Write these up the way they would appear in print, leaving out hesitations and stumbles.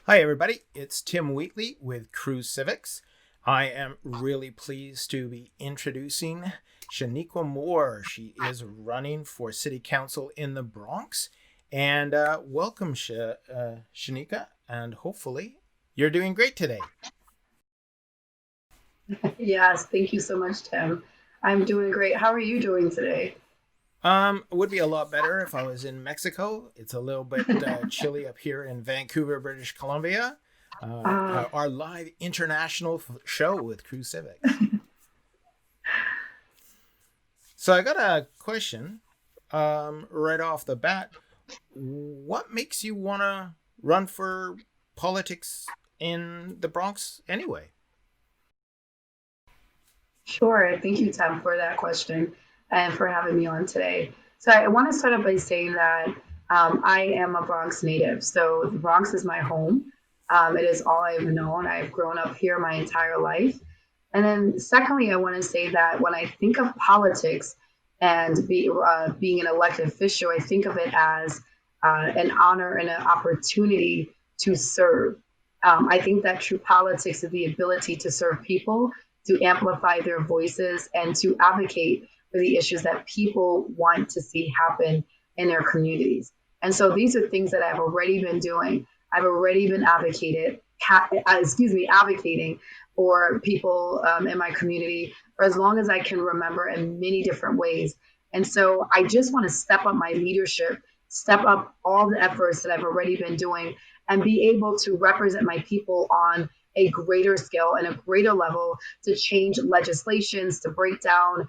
Hi, everybody. It's Tim Wheatley with Cruise Civics. I am really pleased to be introducing Shanequa Moore. She is running for City Council in the Bronx. And welcome, Shanequa. And hopefully, you're doing great today. Yes, thank you so much, Tim. I'm doing great. How are you doing today? It would be a lot better if I was in Mexico. It's a little bit chilly up here in Vancouver, British Columbia. Uh, Our live international show with Cruise Civics. So I got a question right off the bat. What makes you want to run for politics in the Bronx anyway? sure. Thank you, Tim, for that question and for having me on today. So I want to start off by saying that I am a Bronx native. So the Bronx is my home. It is all I've known. I've grown up here my entire life. And then, secondly, I want to say that when I think of politics and being an elected official, I think of it as an honor and an opportunity to serve. I think that true politics is the ability to serve people, to amplify their voices, and to advocate for the issues that people want to see happen in their communities. And so these are things that I've already been doing. I've already been advocating for people in my community for as long as I can remember in many different ways. And so I just want to step up my leadership, step up all the efforts that I've already been doing, and be able to represent my people on a greater scale and a greater level to change legislations, to break down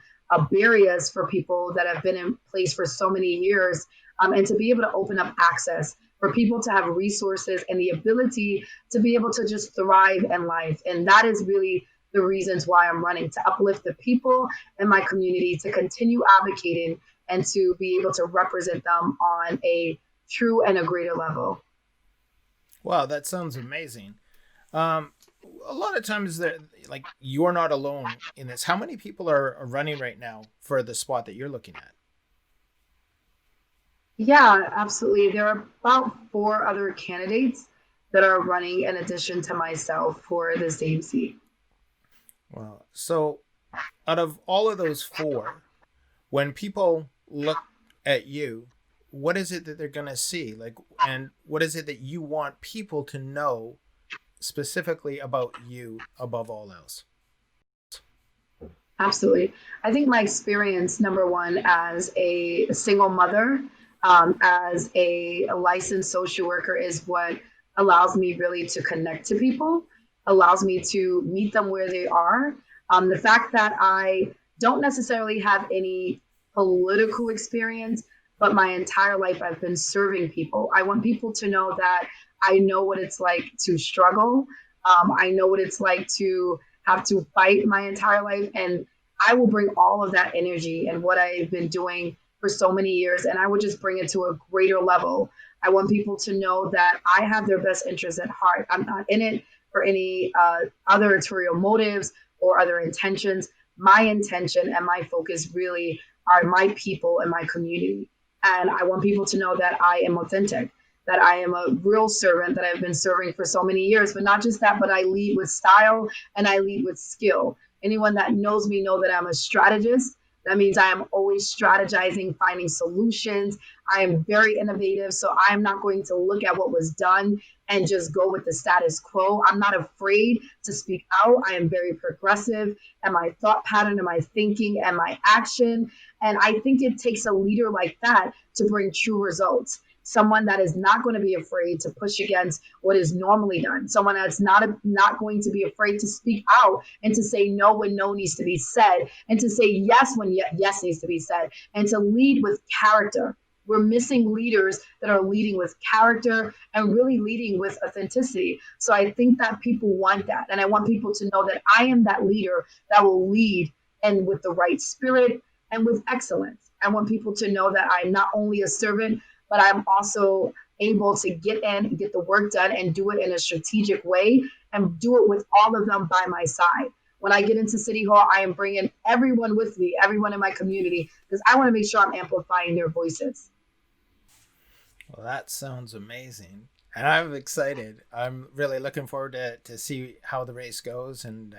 barriers for people that have been in place for so many years, and to be able to open up access for people to have resources and the ability to be able to just thrive in life. And that is really the reasons why I'm running, to uplift the people in my community, to continue advocating, and to be able to represent them on a true and a greater level. Wow, that sounds amazing. Um, a lot of times, like you're not alone in this. How many people are running right now for the spot that you're looking at? Yeah, absolutely. There are about four other candidates that are running in addition to myself for the same seat. Well, so out of all of those four, when people look at you, what is it that they're going to see? Like, and what is it that you want people to know specifically about you above all else? Absolutely. I think my experience, number one, as a single mother, as a licensed social worker, is what allows me really to connect to people, allows me to meet them where they are. The fact that I don't necessarily have any political experience, but my entire life I've been serving people. I want people to know that I know what it's like to struggle. I know what it's like to have to fight my entire life. And I will bring all of that energy and what I've been doing for so many years, and I would just bring it to a greater level. I want people to know that I have their best interests at heart. I'm not in it for any other ulterior motives or other intentions. My intention and my focus really are my people and my community. And I want people to know that I am authentic, that I am a real servant, that I've been serving for so many years. But not just that, but I lead with style and I lead with skill. Anyone that knows me know that I'm a strategist. That means I am always strategizing, finding solutions. I am very innovative, so I'm not going to look at what was done and just go with the status quo. I'm not afraid to speak out. I am very progressive and my thought pattern and my thinking and my action. And I think it takes a leader like that to bring true results. Someone that is not going to be afraid to push against what is normally done. Someone that's not going to be afraid to speak out and to say no when no needs to be said, and to say yes when yes needs to be said, and to lead with character. We're missing leaders that are leading with character and really leading with authenticity. So I think that people want that. And I want people to know that I am that leader that will lead and with the right spirit and with excellence. I want people to know that I'm not only a servant, but I'm also able to get in, get the work done, and do it in a strategic way and do it with all of them by my side. When I get into City Hall, I am bringing everyone with me, everyone in my community, because I want to make sure I'm amplifying their voices. Well, that sounds amazing. And I'm excited. I'm really looking forward to see how the race goes, and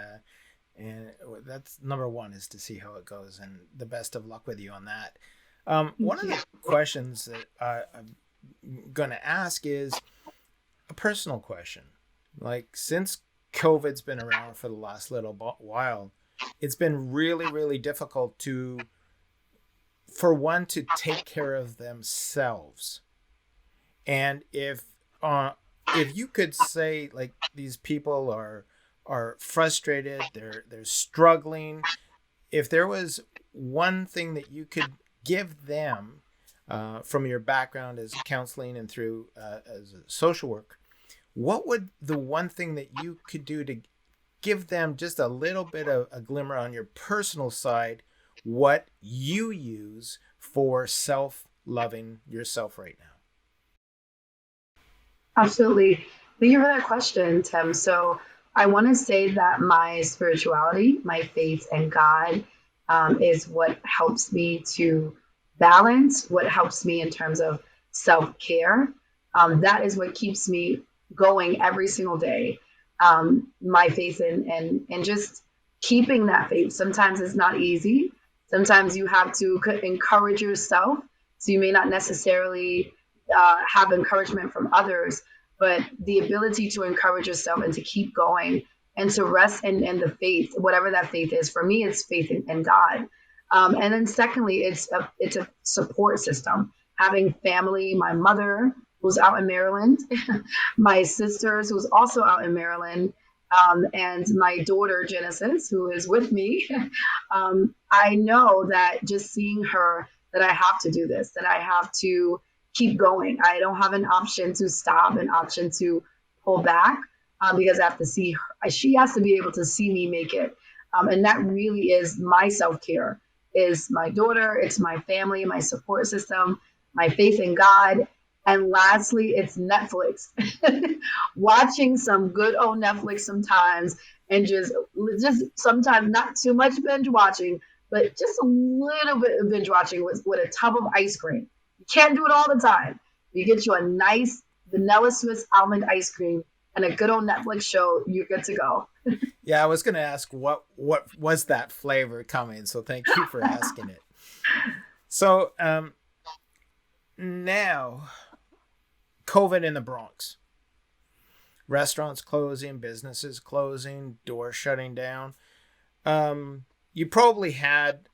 that's number one, is to see how it goes. And the best of luck with you on that. One Thank of you. the questions that I'm going to ask is a personal question. Like, since COVID's been around for the last little while, it's been really, really difficult for one to take care of themselves. And uh, if you could say, like, these people are frustrated, they're struggling, if there was one thing that you could give them, from your background as counseling and through, as a social work, what would the one thing that you could do to give them just a little bit of a glimmer on your personal side, what you use for self loving yourself right now? Absolutely. Thank you for that question, Tim. So, I want to say that my spirituality, my faith in God, is what helps me to balance, what helps me in terms of self care. That is what keeps me going every single day. My faith and just keeping that faith. Sometimes it's not easy. Sometimes you have to encourage yourself. So, you may not necessarily have encouragement from others, but the ability to encourage yourself and to keep going and to rest in the faith, whatever that faith is. For me, it's faith in God. And then secondly, it's a support system. Having family, my mother who's out in Maryland, my sisters who's also out in Maryland, and my daughter Genesis who is with me. I know that just seeing her, that I have to do this, that I have to keep going. I don't have an option to stop, an option to pull back, because I have to see her. She has to be able to see me make it. And that really is my self care. Is my daughter, it's my family, my support system, my faith in God, and lastly, it's Netflix. Watching some good old Netflix sometimes, and just sometimes not too much binge watching, but just a little bit of binge watching with a tub of ice cream. You can't do it all the time. You get you a nice vanilla Swiss almond ice cream and a good old Netflix show, you're good to go. Yeah, I was going to ask what was that flavor coming, so thank you for asking it. So, now, COVID in the Bronx, restaurants closing, businesses closing, doors shutting down. You probably had,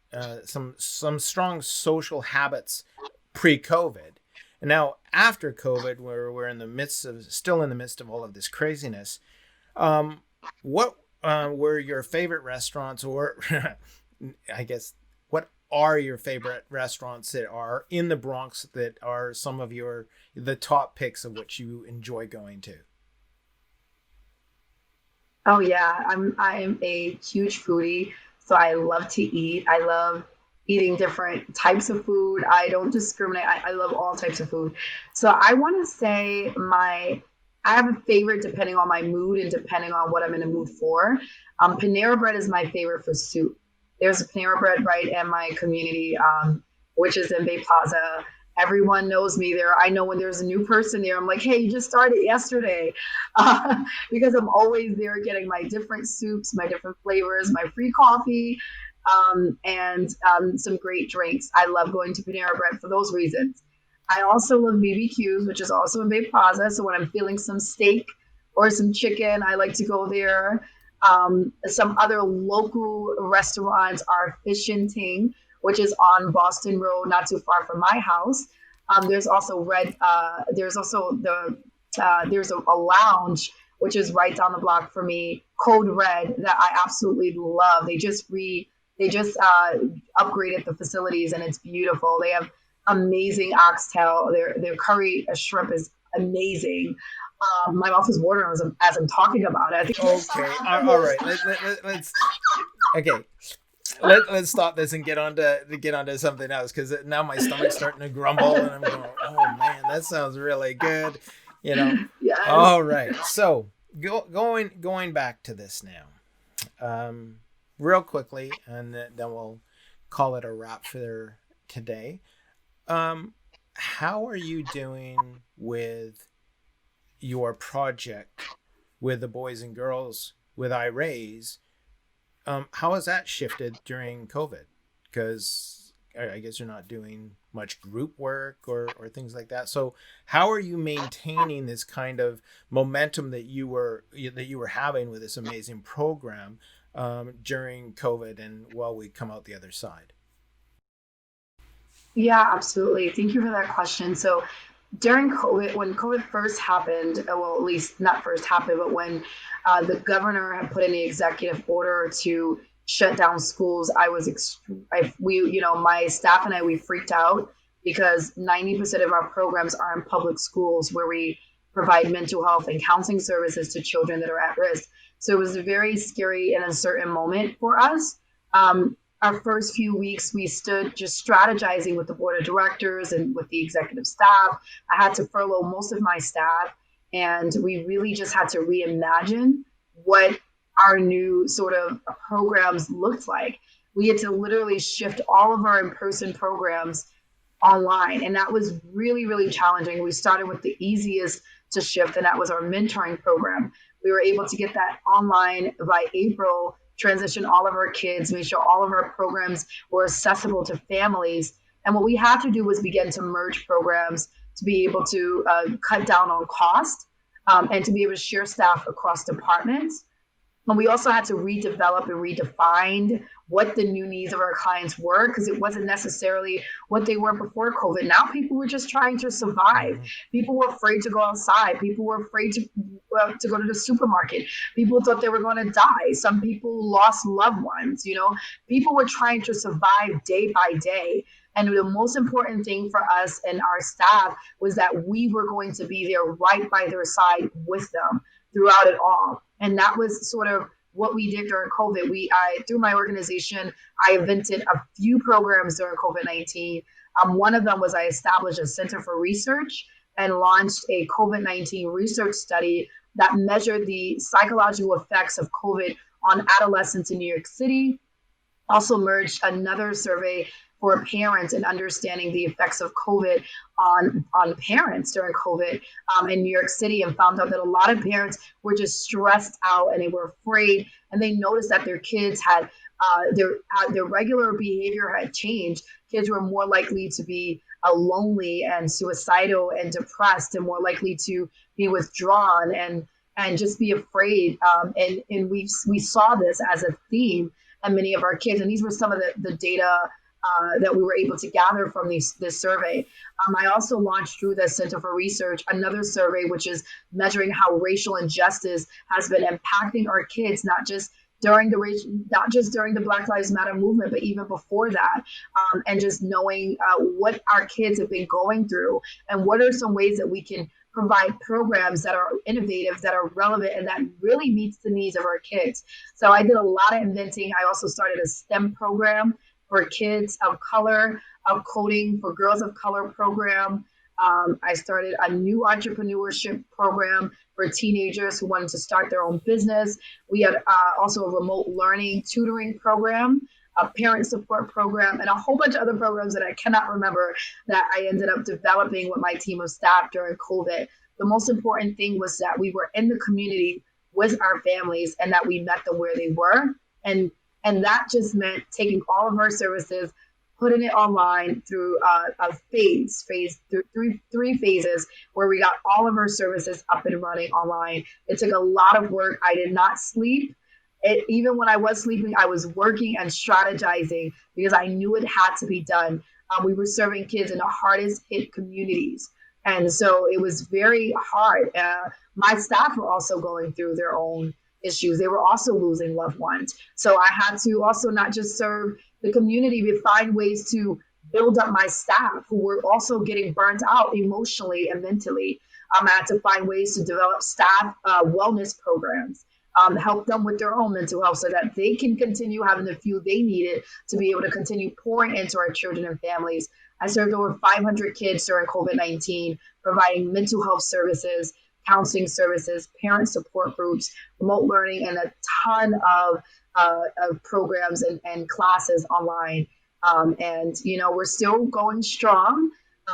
some strong social habits pre-COVID, and now after COVID, where we're in the midst of still in the midst of all of this craziness. What were your favorite restaurants, or I guess, what are your favorite restaurants that are in the Bronx, that are some of the top picks of which you enjoy going to? Oh yeah, I'm a huge foodie, so I love to eat. I love eating different types of food. I don't discriminate. I love all types of food. So I want to say I have a favorite depending on my mood and depending on what I'm in the mood for. Panera Bread is my favorite for soup. There's a Panera Bread right in my community, which is in Bay Plaza. Everyone knows me there. I know when there's a new person there, I'm like, hey, you just started yesterday. Because I'm always there getting my different soups, my different flavors, my free coffee, and some great drinks. I love going to Panera Bread for those reasons. I also love BBQs, which is also in Bay Plaza. So when I'm feeling some steak or some chicken, I like to go there. Some other local restaurants are Fish and Ting, which is on Boston Road, not too far from my house. There's also Red. There's also there's a lounge which is right down the block for me, Code Red, that I absolutely love. They just upgraded the facilities and it's beautiful. They have amazing oxtail. Their curry shrimp is amazing. My mouth is watering as I'm talking about it. I think I'm so Okay, all right. Let's okay. Let's stop this and get onto something else, because now my stomach's starting to grumble, and I'm going, oh man, that sounds really good, you know. yes. All right, so going back to this now, real quickly, and then we'll call it a wrap for today. How are you doing with your project with the boys and girls with iRaise, how has that shifted during COVID? Because I guess you're not doing much group work or things like that. So how are you maintaining this kind of momentum that you were having with this amazing program during COVID and while we come out the other side? Yeah, absolutely. Thank you for that question. So during COVID, when COVID first happened, well, at least not first happened, but when the governor had put in the executive order to shut down schools, my staff and I, we freaked out because 90% of our programs are in public schools where we provide mental health and counseling services to children that are at risk. So it was a very scary and uncertain moment for us. Our first few weeks, we stood just strategizing with the board of directors and with the executive staff. I had to furlough most of my staff, and we really just had to reimagine what our new sort of programs looked like. We had to literally shift all of our in person programs online. And that was really, really challenging. We started with the easiest to shift, and that was our mentoring program. We were able to get that online by April, transition all of our kids, make sure all of our programs were accessible to families. And what we had to do was begin to merge programs to be able to cut down on cost, and to be able to share staff across departments. And we also had to redevelop and redefine what the new needs of our clients were, because it wasn't necessarily what they were before COVID. Now people were just trying to survive. Mm-hmm. People were afraid to go outside. People were afraid to go to the supermarket. People thought they were going to die. Some people lost loved ones. People were trying to survive day by day. And the most important thing for us and our staff was that we were going to be there right by their side with them throughout it all. And that was sort of what we did during COVID. Through my organization, I invented a few programs during COVID-19. One of them was I established a Center for Research and launched a COVID-19 research study that measured the psychological effects of COVID on adolescents in New York City. Also merged another survey for parents and understanding the effects of COVID on parents during COVID in New York City, and found out that a lot of parents were just stressed out and they were afraid, and they noticed that their kids had their regular behavior had changed. Kids were more likely to be lonely and suicidal and depressed, and more likely to be withdrawn and just be afraid. And we saw this as a theme in many of our kids, and these were some of the data that we were able to gather from this survey. I also launched through the Center for Research another survey, which is measuring how racial injustice has been impacting our kids, not just during the Black Lives Matter movement, but even before that, and just knowing what our kids have been going through, and what are some ways that we can provide programs that are innovative, that are relevant, and that really meets the needs of our kids. So I did a lot of inventing. I also started a STEM program for kids of color, of coding for girls of color program. I started a new entrepreneurship program for teenagers who wanted to start their own business. We had also a remote learning tutoring program, a parent support program, and a whole bunch of other programs that I cannot remember that I ended up developing with my team of staff during COVID. The most important thing was that we were in the community with our families and that we met them where they were. And that just meant taking all of our services, putting it online through a three phases where we got all of our services up and running online. It took a lot of work. I did not sleep. Even when I was sleeping, I was working and strategizing because I knew it had to be done. We were serving kids in the hardest hit communities. And so it was very hard. My staff were also going through their own issues. They were also losing loved ones. So I had to also not just serve the community, but find ways to build up my staff who were also getting burnt out emotionally and mentally. I had to find ways to develop staff wellness programs, help them with their own mental health so that they can continue having the fuel they needed to be able to continue pouring into our children and families. I served over 500 kids during COVID-19, providing mental health services, counseling services, parent support groups, remote learning, and a ton of programs and classes online. And we're still going strong.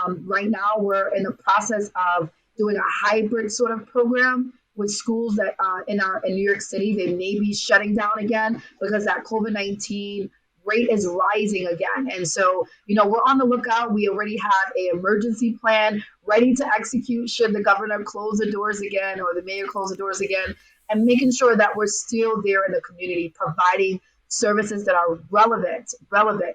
Right now, we're in the process of doing a hybrid sort of program with schools that in New York City, they may be shutting down again because that COVID-19 rate is rising again. And so, we're on the lookout. We already have a emergency plan ready to execute should the governor close the doors again or the mayor close the doors again, and making sure that we're still there in the community, providing services that are relevant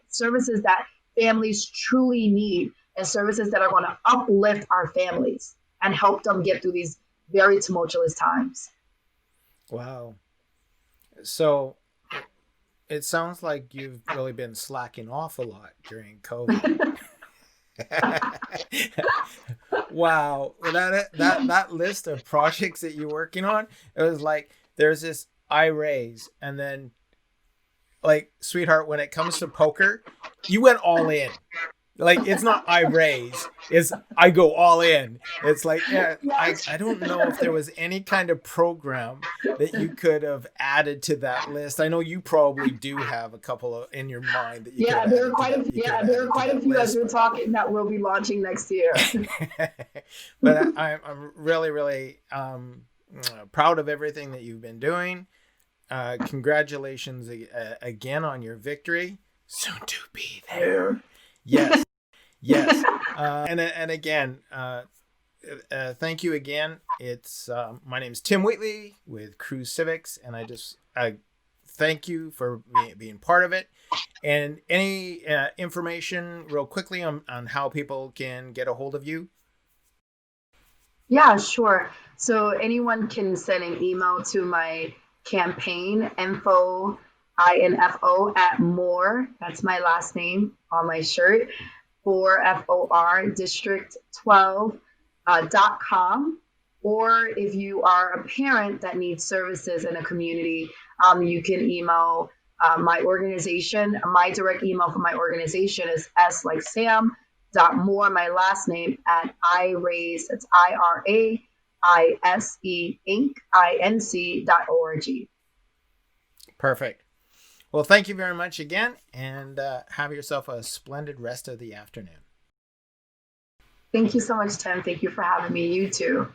services that families truly need, and services that are going to uplift our families and help them get through these very tumultuous times. Wow. So it sounds like you've really been slacking off a lot during COVID. Wow. Well, that list of projects that you're working on, it was like there's this I raise, and then like, sweetheart, when it comes to poker, you went all in. Like, it's not I raise, it's I go all in. It's like, yeah, I don't know if there was any kind of program that you could have added to that list. I know you probably do have a couple of in your mind that you could Yeah, have there are added to quite a that. few, You could have there are added to quite a that few as list, we're talking that we'll be launching next year. but I'm really, really proud of everything that you've been doing. Congratulations again on your victory. Soon to be there. Yes, yes. And again, thank you again. It's my name's Tim Wheatley with Cruise Civics, and I thank you for being part of it. And any information real quickly on how people can get a hold of you? Yeah, sure. So anyone can send an email to my campaign info at more. That's my last name on my shirt. For District 12 .com. Or if you are a parent that needs services in a community, you can email my organization. My direct email for my organization is S like Sam dot more, my last name, at iraise, that's IRAISE Inc. Perfect. Well, thank you very much again, and have yourself a splendid rest of the afternoon. Thank you so much, Tim. Thank you for having me. You too.